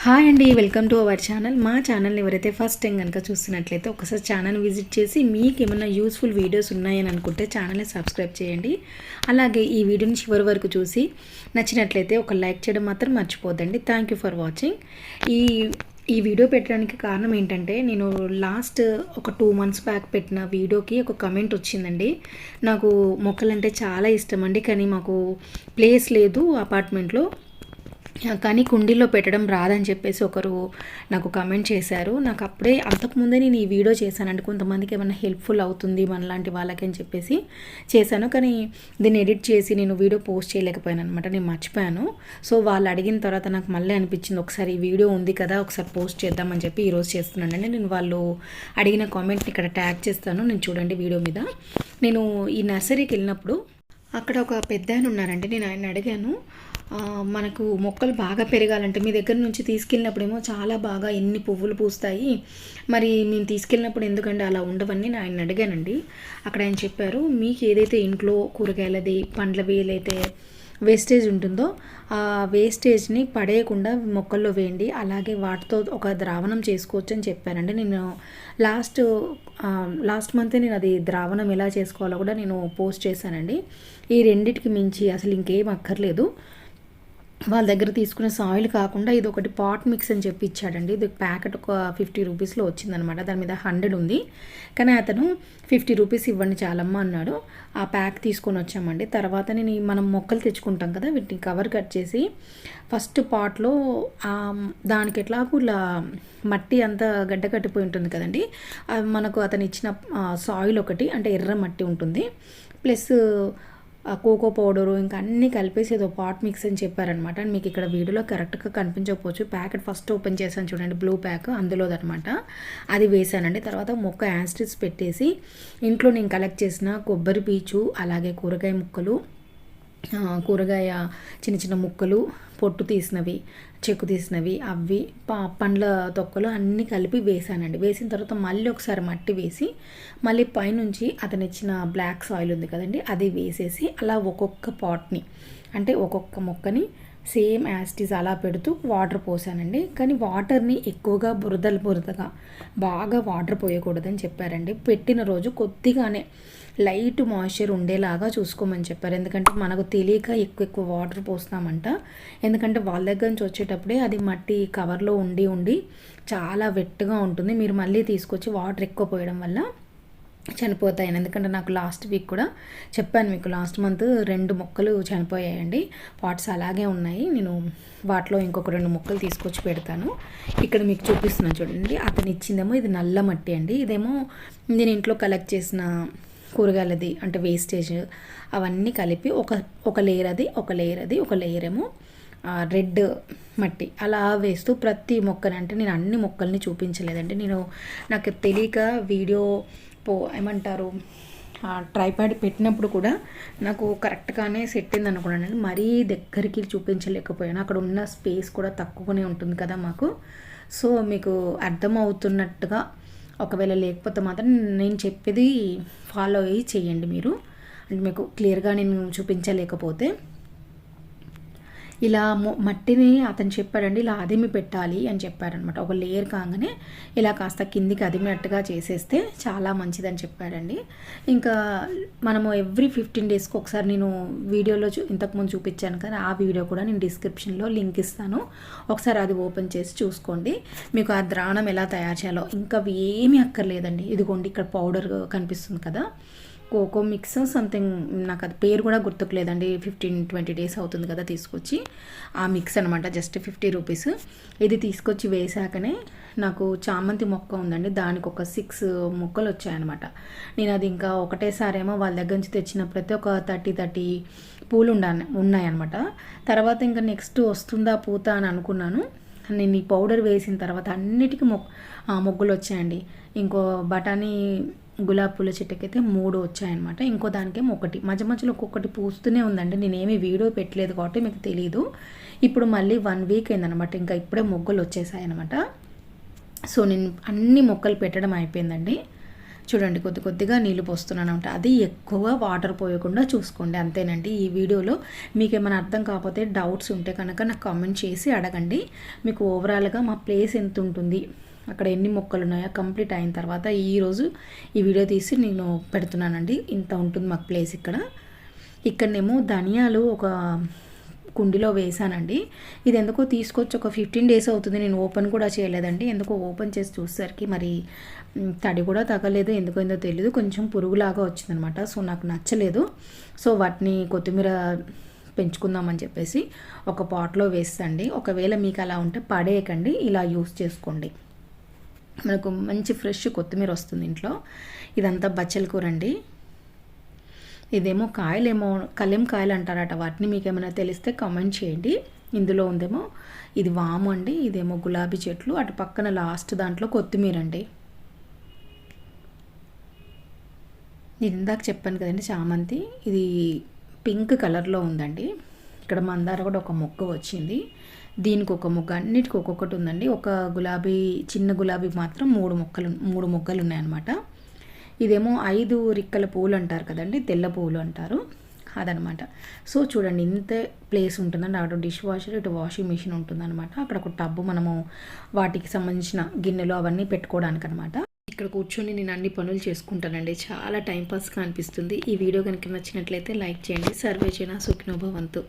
Hi అండి, welcome to our channel. మా ఛానల్ని ఎవరైతే ఫస్ట్ టైం కనుక చూస్తున్నట్లయితే ఒకసారి ఛానల్ విజిట్ చేసి మీకు ఏమైనా యూస్ఫుల్ వీడియోస్ ఉన్నాయని అనుకుంటే ఛానల్ని సబ్స్క్రైబ్ చేయండి. అలాగే ఈ వీడియోని చివరి వరకు చూసి నచ్చినట్లయితే ఒక లైక్ చేయడం మాత్రం మర్చిపోద్దండి. Thank you for watching. ఈ వీడియో పెట్టడానికి కారణం ఏంటంటే, నేను లాస్ట్ ఒక 2 months బ్యాక్ పెట్టిన వీడియోకి ఒక కమెంట్ వచ్చిందండి. నాకు మొక్కలంటే చాలా ఇష్టం అండి, కానీ మాకు ప్లేస్ లేదు అపార్ట్మెంట్లో, కానీ కుండీలో పెట్టడం రాదని చెప్పేసి ఒకరు నాకు కమెంట్ చేశారు. నాకు అప్పుడే అంతకుముందే నేను ఈ వీడియో చేశానండి, కొంతమందికి ఏమైనా హెల్ప్ఫుల్ అవుతుంది మనలాంటి వాళ్ళకి అని చెప్పేసి చేశాను. కానీ దీన్ని ఎడిట్ చేసి నేను వీడియో పోస్ట్ చేయలేకపోయాను అనమాట, నేను మర్చిపోయాను. సో వాళ్ళు అడిగిన తర్వాత నాకు మళ్ళీ అనిపించింది, ఒకసారి ఈ వీడియో ఉంది కదా ఒకసారి పోస్ట్ చేద్దామని చెప్పి ఈరోజు చేస్తున్నానండి. నేను వాళ్ళు అడిగిన కామెంట్ని ఇక్కడ ట్యాగ్ చేస్తాను, నేను చూడండి వీడియో మీద. నేను ఈ నర్సరీకి వెళ్ళినప్పుడు అక్కడ ఒక పెద్ద ఆయన ఉన్నారండి. నేను ఆయన అడిగాను, మనకు మొక్కలు బాగా పెరగాలంటే మీ దగ్గర నుంచి తీసుకెళ్ళినప్పుడేమో చాలా బాగా ఎన్ని పువ్వులు పూస్తాయి, మరి మేము తీసుకెళ్ళినప్పుడు ఎందుకంటే అలా ఉండవని నేను ఆయన అడిగానండి. అక్కడ ఆయన చెప్పారు, మీకు ఏదైతే ఇంట్లో కూరగాయలది పండ్లవి ఏదైతే వేస్టేజ్ ఉంటుందో ఆ వేస్టేజ్ని పడేయకుండా మొక్కల్లో వేయండి, అలాగే వాటితో ఒక ద్రావణం చేసుకోవచ్చు అని చెప్పానండి. నేను లాస్ట్ మంతే నేను అది ద్రావణం ఎలా చేసుకోవాలో కూడా నేను పోస్ట్ చేశానండి. ఈ రెండిటికి మించి అసలు ఇంకేం అక్కర్లేదు. వాళ్ళ దగ్గర తీసుకునే సాయిల్ కాకుండా ఇది ఒకటి పాట్ మిక్స్ అని చెప్పి ఇచ్చాడండి. ఇది ప్యాకెట్ ఒక 50 రూపీస్లో వచ్చిందనమాట, దాని మీద 100 ఉంది. కానీ అతను 50 రూపీస్ ఇవ్వండి చాలమ్మ అన్నాడు. ఆ ప్యాక్ తీసుకొని వచ్చామండి. తర్వాత నేను మనం మొక్కలు తెచ్చుకుంటాం కదా, వీటిని కవర్ కట్ చేసి ఫస్ట్ పాట్లో దానికి ఎట్లాగూ ఇలా మట్టి అంతా గడ్డ కట్టిపోయి ఉంటుంది కదండి, మనకు అతను ఇచ్చిన సాయిల్ ఒకటి అంటే ఎర్ర మట్టి ఉంటుంది, ప్లస్ కోకో పౌడరు ఇంకా అన్నీ కలిపేసి ఏదో పాట్ మిక్స్ అని చెప్పారనమాట. మీకు ఇక్కడ వీడియోలో కరెక్ట్గా కనిపించకపోవచ్చు, ప్యాకెట్ ఫస్ట్ ఓపెన్ చేశాను చూడండి, బ్లూ ప్యాక్ అందులోదనమాట. అది వేసానండి. తర్వాత మొక్క యాస్టిస్ పెట్టేసి ఇంట్లో నేను కలెక్ట్ చేసిన కొబ్బరి పీచు, అలాగే కూరగాయ ముక్కలు, కూరగాయ చిన్న చిన్న ముక్కలు, పొట్టు తీసినవి, చెక్కు తీసినవి, అవి పండ్ల తొక్కలు అన్నీ కలిపి వేసానండి. వేసిన తర్వాత మళ్ళీ ఒకసారి మట్టి వేసి మళ్ళీ పైనుంచి అతను ఇచ్చిన బ్లాక్ సాయిల్ ఉంది కదండి, అది వేసేసి అలా ఒక్కొక్క పాట్ని అంటే ఒక్కొక్క మొక్కని సేమ్ యాస్టీస్ అలా పెడుతూ వాటర్ పోసానండి. కానీ వాటర్ని ఎక్కువగా బురదగా బాగా వాటర్ పోయకూడదని చెప్పారండి. పెట్టిన రోజు కొద్దిగానే లైట్ మాయిశ్చర్ ఉండేలాగా చూసుకోమని చెప్పారు. ఎందుకంటే మనకు తెలియక ఎక్కువ వాటర్ పోస్తామంట. ఎందుకంటే వాళ్ళ దగ్గర నుంచి వచ్చేటప్పుడే అది మట్టి కవర్లో ఉండి చాలా వెట్గా ఉంటుంది. మీరు మళ్ళీ తీసుకొచ్చి వాటర్ ఎక్కువ పోయడం వల్ల చనిపోతాయని. ఎందుకంటే నాకు లాస్ట్ వీక్ కూడా చెప్పాను మీకు, లాస్ట్ మంత్ 2 మొక్కలు చనిపోయాయండి. పాట్స్ అలాగే ఉన్నాయి. నేను వాటిలో ఇంకొక 2 మొక్కలు తీసుకొచ్చి పెడతాను. ఇక్కడ మీకు చూపిస్తున్నాను చూడండి. అతను ఇచ్చిందేమో ఇది నల్ల మట్టి అండి, ఇదేమో నేను ఇంట్లో కలెక్ట్ చేసిన కూరగాయలది అంటే వేస్టేజ్ అవన్నీ కలిపి ఒక లేయర్ అది, ఒక లేయర్ ఏమో రెడ్ మట్టి అలా వేస్తూ ప్రతి మొక్కని, అంటే నేను అన్ని మొక్కల్ని చూపించలేదండి. నాకు తెలియక వీడియో ఏమంటారు ట్రైపాడ్ పెట్టినప్పుడు కూడా నాకు కరెక్ట్గానే సెట్ అయింది అనుకున్నాను. మరీ దగ్గరికి చూపించలేకపోయాను, అక్కడ ఉన్న స్పేస్ కూడా తక్కువనే ఉంటుంది కదా మాకు. సో మీకు అర్థమవుతున్నట్టుగా ఒకవేళ లేకపోతే మాత్రం నేను చెప్పేది ఫాలో అయ్యి చేయండి మీరు, అంటే మీకు క్లియర్గా నేను చూపించలేకపోతే. ఇలా మట్టిని అతను చెప్పాడండి, ఇలా అదిమి పెట్టాలి అని చెప్పారనమాట. ఒక లేయర్ కాగానే ఇలా కాస్త కిందికి అదిమినట్టుగా చేసేస్తే చాలా మంచిదని చెప్పాడండి. ఇంకా మనము ఎవ్రీ 15 daysకి ఒకసారి నేను వీడియోలో ఇంతకుముందు చూపించాను కదా, ఆ వీడియో కూడా నేను డిస్క్రిప్షన్లో లింక్ ఇస్తాను, ఒకసారి అది ఓపెన్ చేసి చూసుకోండి. మీకు ఆ ద్రావణం ఎలా తయారు చేయాలో ఇంకా ఏమీ అక్కర్లేదండి. ఇదిగోండి ఇక్కడ పౌడర్ కనిపిస్తుంది కదా, కోకో మిక్స్ సంథింగ్, నాకు అది పేరు కూడా గుర్తుకులేదండి. 15-20 days అవుతుంది కదా తీసుకొచ్చి. ఆ మిక్స్ అనమాట, జస్ట్ 50 రూపీస్. ఇది తీసుకొచ్చి వేసాకనే నాకు చామంతి మొక్క ఉందండి, దానికి ఒక 6 మొక్కలు వచ్చాయన్నమాట. నేను అది ఇంకా ఒకటేసారేమో వాళ్ళ దగ్గర నుంచి తెచ్చినప్పుడైతే ఒక 30 పూలు ఉన్నాయన్నమాట. తర్వాత ఇంకా నెక్స్ట్ వస్తుందా పూత అని అనుకున్నాను. నేను ఈ పౌడర్ వేసిన తర్వాత అన్నిటికీ మొగ్గులు వచ్చాయండి. ఇంకో బఠానీ గులాబీ పూల చెట్టుకైతే 3 వచ్చాయన్నమాట. ఇంకో దానికేమో 1, మధ్యలో ఒక్కొక్కటి పూస్తూనే ఉందండి. నేనేమి వీడియో పెట్టలేదు కాబట్టి మీకు తెలియదు. ఇప్పుడు మళ్ళీ 1 week అయిందనమాట, ఇంకా ఇప్పుడే మొగ్గలు వచ్చేసాయి అనమాట. సో నేను అన్ని మొక్కలు పెట్టడం అయిపోయిందండి. చూడండి కొద్ది కొద్దిగా నీళ్ళు పోస్తున్నాను అనమాట. అది ఎక్కువ వాటర్ పోయకుండా చూసుకోండి, అంతేనండి. ఈ వీడియోలో మీకు ఏమైనా అర్థం కాకపోతే డౌట్స్ ఉంటే కనుక నాకు కామెంట్ చేసి అడగండి. మీకు ఓవరాల్గా మా ప్లేస్ ఎంత ఉంటుంది, అక్కడ ఎన్ని మొక్కలు ఉన్నాయో కంప్లీట్ అయిన తర్వాత ఈరోజు ఈ వీడియో తీసి నేను పెడుతున్నానండి. ఇంత ఉంటుంది మాకు ప్లేస్ ఇక్కడ. ఇక్కడనేమో ధనియాలు ఒక కుండీలో వేసానండి. ఇది ఎందుకో తీసుకొచ్చి ఒక 15 డేస్ అవుతుంది, నేను ఓపెన్ కూడా చేయలేదండి. ఎందుకో ఓపెన్ చేసి చూసేసరికి మరి తడి కూడా తగలేదు, ఎందుకైందో తెలియదు, కొంచెం పురుగులాగా వచ్చిందనమాట. సో నాకు నచ్చలేదు. సో వాటిని కొత్తిమీర పెంచుకుందామని చెప్పేసి ఒక పాట్లో వేస్తండి. ఒకవేళ మీకు అలా ఉంటే పడేయకండి, ఇలా యూస్ చేసుకోండి. మనకు మంచి ఫ్రెష్ కొత్తిమీర వస్తుంది ఇంట్లో. ఇదంతా బచ్చల కూర అండి. ఇదేమో కాయలేమో కలెం కాయలు అంటారట, వాటిని మీకు ఏమైనా తెలిస్తే కామెంట్ చేయండి. ఇందులో ఉందేమో ఇది వాము అండి, ఇదేమో గులాబీ చెట్లు, అటు పక్కన లాస్ట్ దాంట్లో కొత్తిమీర అండి. నేను ఇందాక చెప్పాను కదండి చామంతి, ఇది పింక్ కలర్లో ఉందండి. ఇక్కడ మందార కూడా ఒక మొక్క వచ్చింది, దీనికి ఒక మొగ్గ, అన్నిటికీ ఒక్కొక్కటి ఉందండి. ఒక గులాబీ చిన్న గులాబీ మాత్రం 3 మొగ్గలు ఉన్నాయన్నమాట. ఇదేమో 5 రిక్కల పూలు అంటారు కదండి, తెల్ల పూలు అంటారు, అదనమాట. సో చూడండి ఇంత ప్లేస్ ఉంటుందండి. అటు డిష్ వాషర్, ఇటు వాషింగ్ మిషన్ ఉంటుందన్నమాట. అక్కడ ఒక టబ్బు మనము వాటికి సంబంధించిన గిన్నెలు అవన్నీ పెట్టుకోవడానికి అనమాట. ఇక్కడ కూర్చొని నేను అన్ని పనులు చేసుకుంటానండి, చాలా టైంపాస్గా అనిపిస్తుంది. ఈ వీడియో కనుక నచ్చినట్లయితే లైక్ చేయండి. సర్వే జన సుఖినో భవంతు.